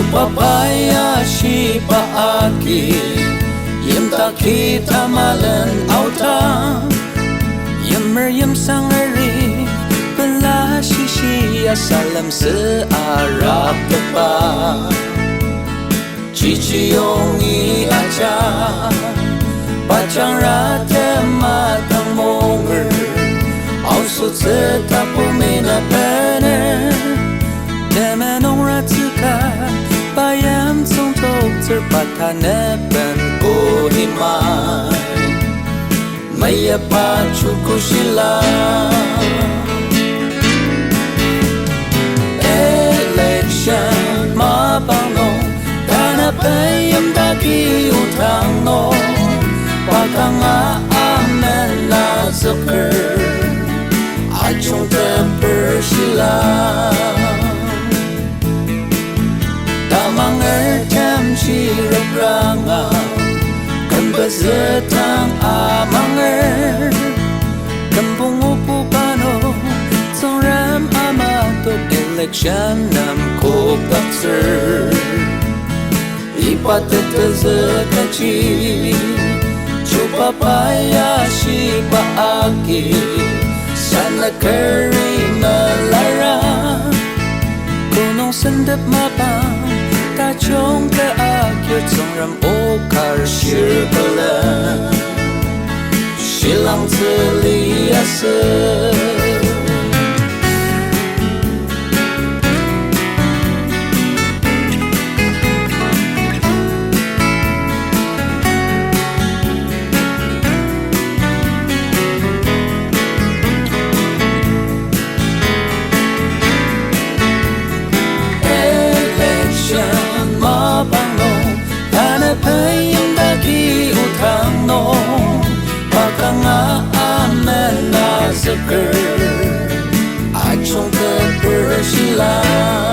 Chubabai Ashiba Agi Yimdaki Tamalen Aodang Yimeryimsangeri Pelashishia Salem Sua Raktepa Chiyongi Aja Jangratema Monger Aonsotsu Tapumina Temenungrarska Pai Yimtsung Toktsur Tanaben Kohimai Meyipa Shilang Election Mapang Tanaben Yimdaki Odang Kanga Mena Zuker Ajongteper Shilang Tamangertemji Repangang Pezu Monger Kampung Upupano Tsungrem Amadok Election Nem Kokdaktsur Iba Tetezu Kichi Chubabai Ashiba Agi Sanukeri Melara Gunung sendep Mapang Ajongteper Tsungrem Shilang Pai Yimdaki Kanga Mena Zuker Ajongteper Shilang